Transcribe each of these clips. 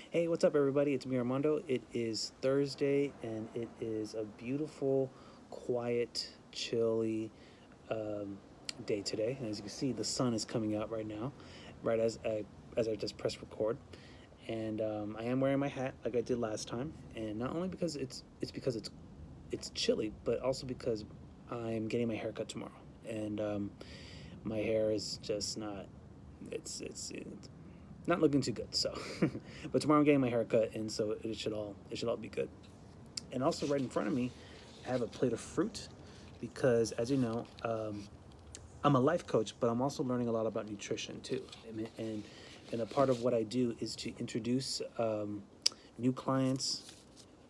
Hey, what's up, everybody? It's me, Armando. It is Thursday, and it is a beautiful, quiet, chilly um, day today. And as you can see, the sun is coming out right now, right as I just pressed record. And I am wearing my hat like I did last time, and not only because it's chilly, but also because I'm getting my hair cut tomorrow, and my hair is just not it's not looking too good. So, but tomorrow I'm getting my hair cut, and so it should all be good. And also, right in front of me, I have a plate of fruit because, as you know, I'm a life coach, but I'm also learning a lot about nutrition too. And a part of what I do is to introduce new clients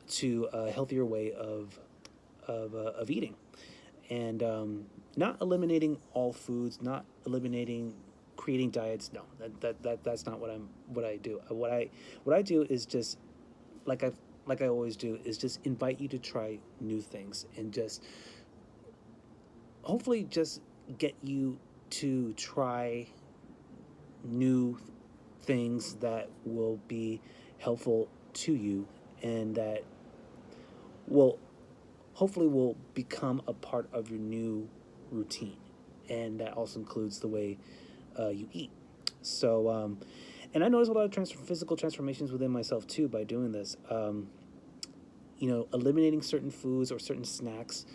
to a healthier way of eating, and not eliminating all foods, not eliminating creating diets. No, that's not what I do. What I do is just like I always do is just invite you to try new things and just hopefully just get you to try new things that will be helpful to you and that will hopefully will become a part of your new routine, and that also includes the way you eat. So, and I notice a lot of physical transformations within myself too by doing this. Eliminating certain foods or certain snacks,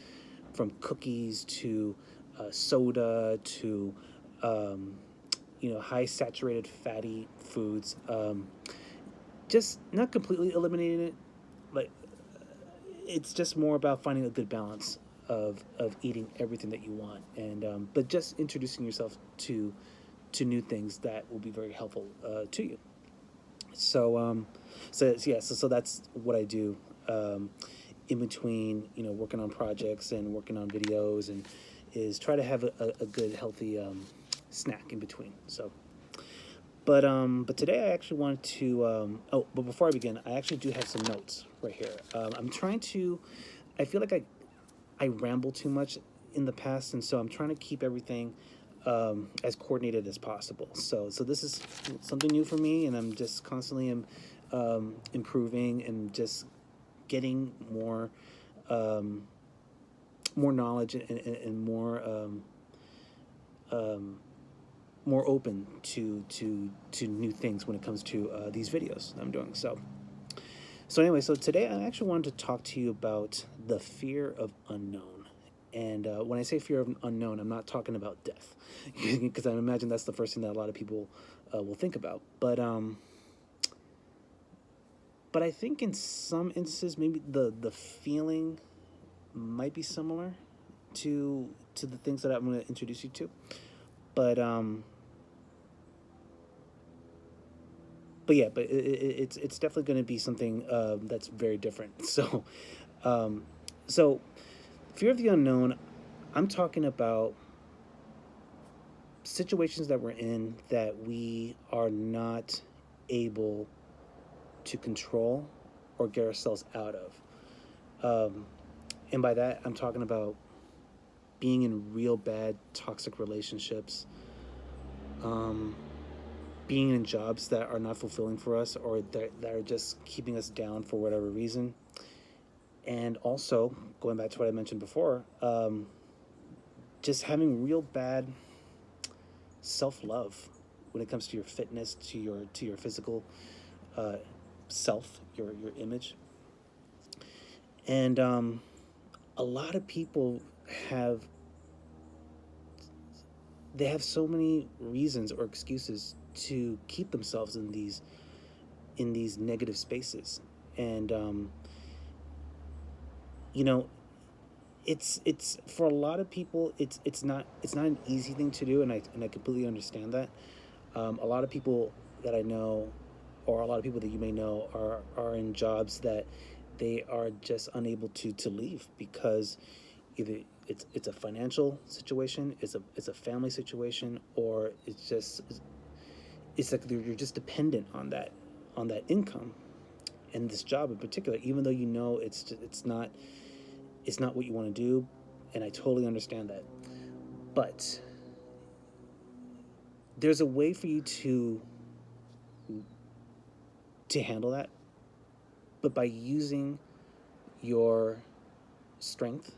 from cookies to soda to um, high saturated fatty foods. Just not completely eliminating it, like it's just more about finding a good balance of eating everything that you want, and but just introducing yourself to new things that will be very helpful to you. So so that's what I do in between, working on projects and working on videos, and is try to have a good healthy snack in between. But today I actually wanted to. But before I begin, I actually do have some notes right here. I'm trying to. I feel like I ramble too much in the past, and so I'm trying to keep everything as coordinated as possible. So this is something new for me, and I'm just constantly improving and just getting um, more knowledge and um, more open to new things when it comes to these videos that I'm doing. So today I actually wanted to talk to you about the fear of unknown. And when I say fear of unknown, I'm not talking about death, because I imagine that's the first thing that a lot of people will think about. But I think in some instances, maybe the feeling might be similar to the things that I'm going to introduce you to. But it's definitely going to be something that's very different. Um, so fear of the unknown. I'm talking about situations that we're in that we are not able to control or get ourselves out of. Um, and by that, I'm talking about being in real bad toxic relationships, um, being in jobs that are not fulfilling for us or that are just keeping us down for whatever reason. And also, going back to what I mentioned before, just having real bad self love when it comes to your fitness, to your physical uh, self, your image. And a lot of people have they have so many reasons or excuses to keep themselves in these negative spaces. And you know it's for a lot of people, it's not an easy thing to do, and I completely understand that. A lot of people that I know, or a lot of people that you may know, are in jobs that they are just unable to leave because either it's a financial situation, it's a family situation, or it's like you're just dependent on that income and this job in particular, even though it's not what you want to do, and I totally understand that. But there's a way for you to handle that, but by using your strength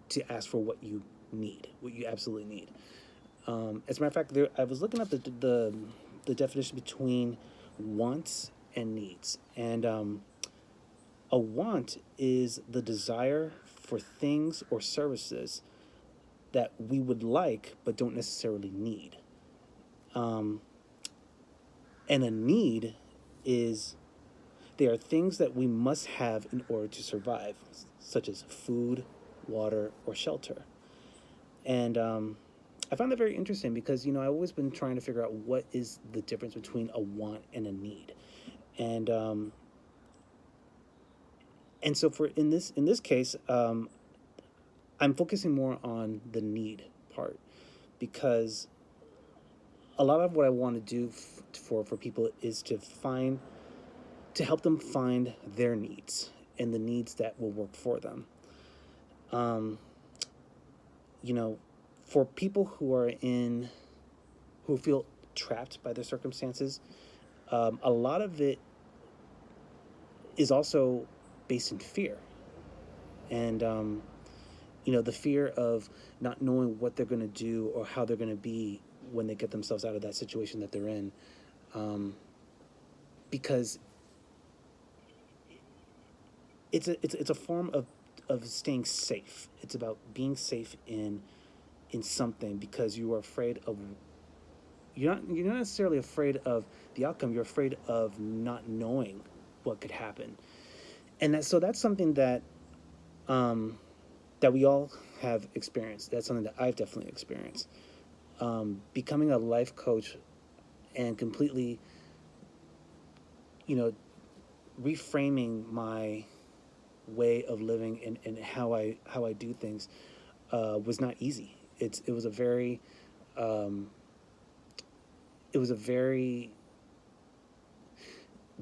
to ask for what you need, what you absolutely need. As a matter of fact, I was looking up the definition between wants and needs, and a want is the desire for things or services that we would like but don't necessarily need. Um, and a need is they are things that we must have in order to survive, such as food, water, or shelter. And I found that very interesting because I've always been trying to figure out what is the difference between a want and a need, and so for in this case, I'm focusing more on the need part because a lot of what I want to do for people is to help them find their needs and the needs that will work for them. Um, you know, for people who feel trapped by their circumstances, a lot of it is also based in fear, and the fear of not knowing what they're going to do or how they're going to be when they get themselves out of that situation that they're in, because it's a form of staying safe. It's about being safe in something because you are afraid of you're not necessarily afraid of the outcome. You're afraid of not knowing what could happen, and that's something um, that we all have experienced. That's something that I've definitely experienced. Becoming a life coach and completely, you know, reframing my way of living and how I do things was not easy. It was a very um, it was a very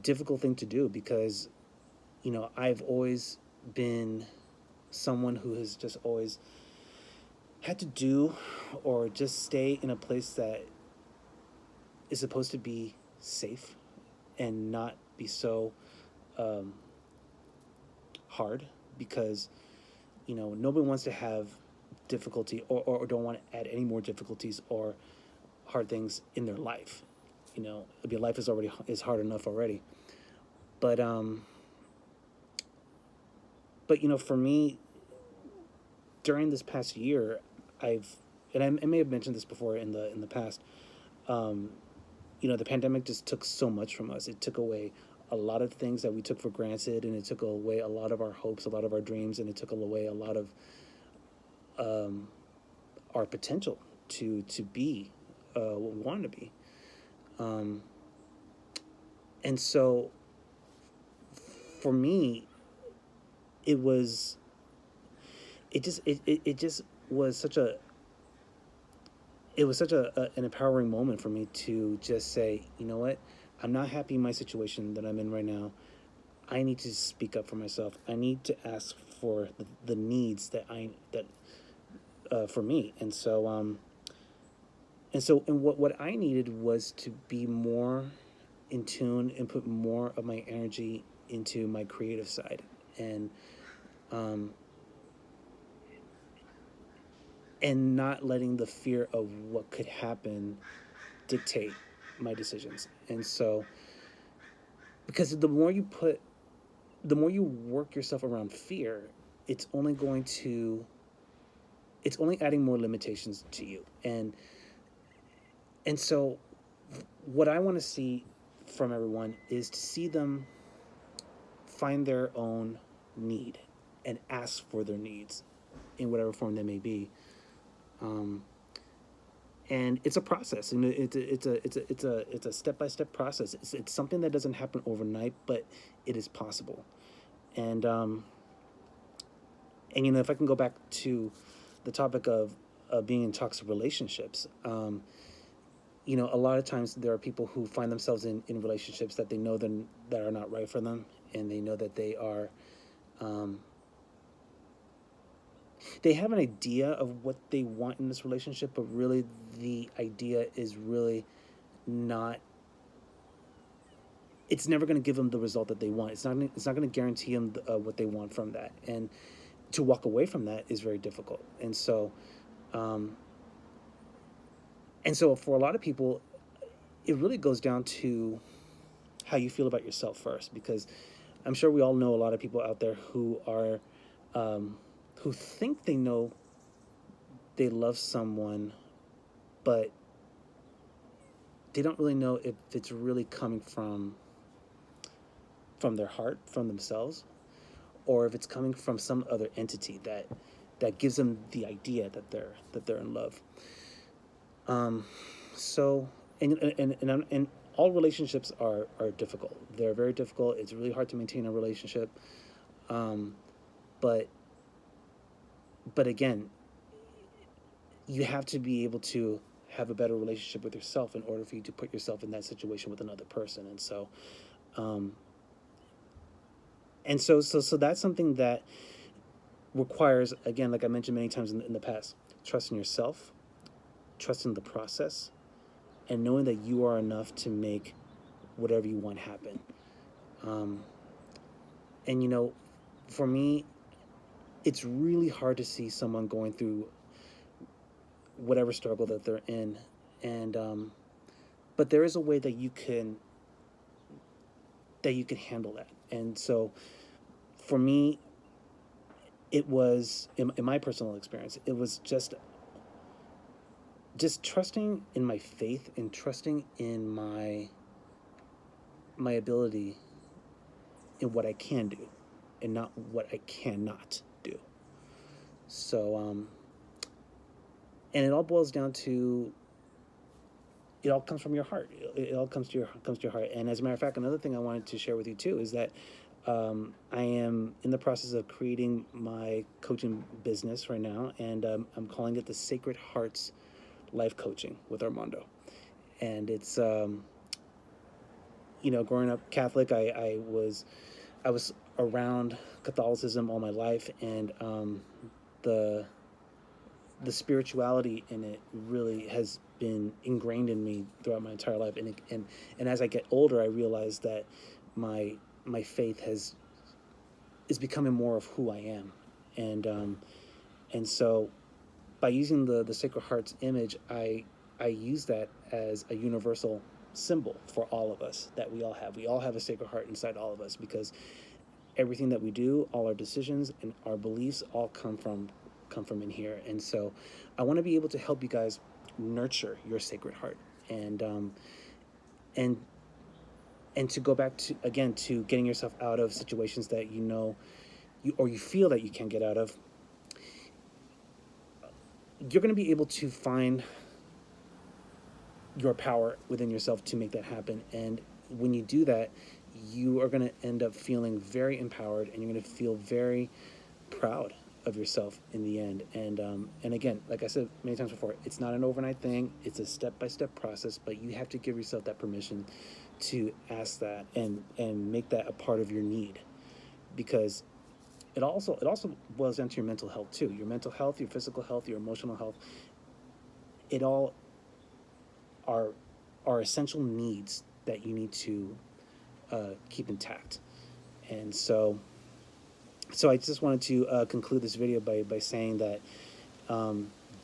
difficult thing to do because I've always been someone who has just always had to do or just stay in a place that is supposed to be safe and not be so um, hard because nobody wants to have difficulty or don't want to add any more difficulties or hard things in their life. Life is hard enough already. But for me, during this past year, I've I may have mentioned this before in the past. Um, the pandemic just took so much from us. It took away a lot of things that we took for granted, and it took away a lot of our hopes, a lot of our dreams, and it took away a lot of um, our potential to be what we wanted to be. Um, and so, for me, it was it just was such a an empowering moment for me to just say, you know what, I'm not happy in my situation that I'm in right now. I need to speak up for myself. I need to ask for the needs that for me. And what I needed was to be more in tune and put more of my energy into my creative side, and um, not letting the fear of what could happen dictate my decisions. And so, because the more you work yourself around fear, it's only going to it's only adding more limitations to you. And so what I want to see from everyone is to see them find their own need and ask for their needs in whatever form they may be. Um, and it's a process, and it's a step-by-step process. It's something that doesn't happen overnight, but it is possible. And if I can go back to the topic of being in toxic relationships, a lot of times there are people who find themselves in relationships that they know that are not right for them, and they know that um, they have an idea of what they want in this relationship, but really the idea is really not it's never going to give them the result that they want. It's not going to guarantee them what they want from that. And to walk away from that is very difficult. Um, and so for a lot of people, it really goes down to how you feel about yourself first, because I'm sure we all know a lot of people out there who are who think they know they love someone, but they don't really know if it's really coming from their heart, from themselves, or if it's coming from some other entity that gives them the idea that they're in love. Um, so and all relationships are difficult. They're very difficult. It's really hard to maintain a relationship. Um, but but again, you have to be able to have a better relationship with yourself in order for you to put yourself in that situation with another person. Um, so that's something that requires, again, like I mentioned many times in the past, trust in yourself, trust in the process, and knowing that you are enough to make whatever you want happen. Um, and for me, it's really hard to see someone going through whatever struggle that they're in, and but there is a way that you can handle that. And so, for me, it was in my personal experience, it was just trusting in my faith and trusting in my ability in what I can do and not what I cannot do. So and it all boils down to, it all comes from your heart. It all comes to your heart. And as a matter of fact, another thing I wanted to share with you too is that I am in the process of creating my coaching business right now, and I'm calling it the Sacred Hearts Life Coaching with Armando. And it's growing up Catholic, I was around Catholicism all my life, and the the spirituality in it really has been ingrained in me throughout my entire life. And as I get older, I realize that my faith is becoming more of who I am, and so by using the Sacred Heart's image, I use that as a universal symbol for all of us, that we all have. We all have a Sacred Heart inside all of us, because everything that we do, all our decisions and our beliefs, all come from in here. And so I want to be able to help you guys nurture your Sacred Heart, and and to go back to, again, to getting yourself out of situations that you feel that you can't get out of. You're going to be able to find your power within yourself to make that happen. And when you do that, you are going to end up feeling very empowered, and you're going to feel very proud of yourself in the end. And again, like I said many times before, it's not an overnight thing. It's a step-by-step process, but you have to give yourself that permission to ask that and make that a part of your need, because it also boils down to your mental health too. Your mental health, your physical health, your emotional health. It all are essential needs that you need to keep intact. And so I just wanted to conclude this video by saying that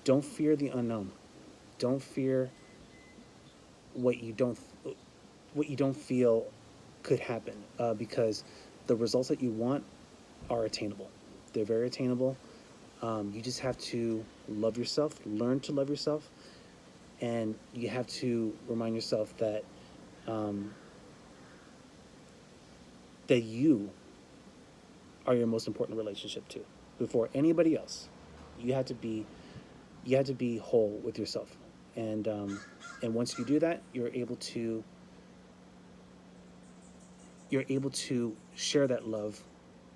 don't fear the unknown. Don't fear what you don't feel could happen, because the results that you want are attainable. They're very attainable. You just have to love yourself, learn to love yourself, and you have to remind yourself that that you are your most important relationship too. Before anybody else, you had to be whole with yourself, and once you do that, you're able to share that love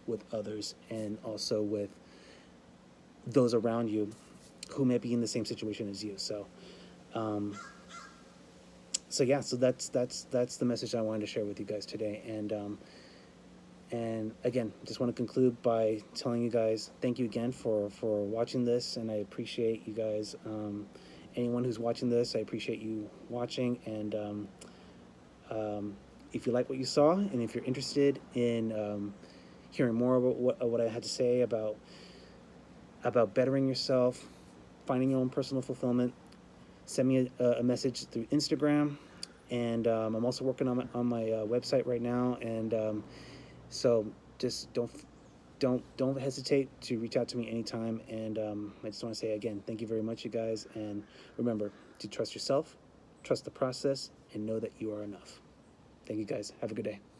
with others, and also with those around you who may be in the same situation as you. Um, so yeah, so that's the message I wanted to share with you guys today. And again, just want to conclude by telling you guys thank you again for watching this, and I appreciate you guys. Anyone who's watching this, I appreciate you watching, and if you like what you saw, and if you're interested in hearing more about what I had to say about bettering yourself, finding your own personal fulfillment, send me a message through Instagram. And I'm also working on my website right now. And so just don't hesitate to reach out to me anytime. And I just want to say again, thank you very much, you guys. And remember to trust yourself, trust the process, and know that you are enough. Thank you guys. Have a good day.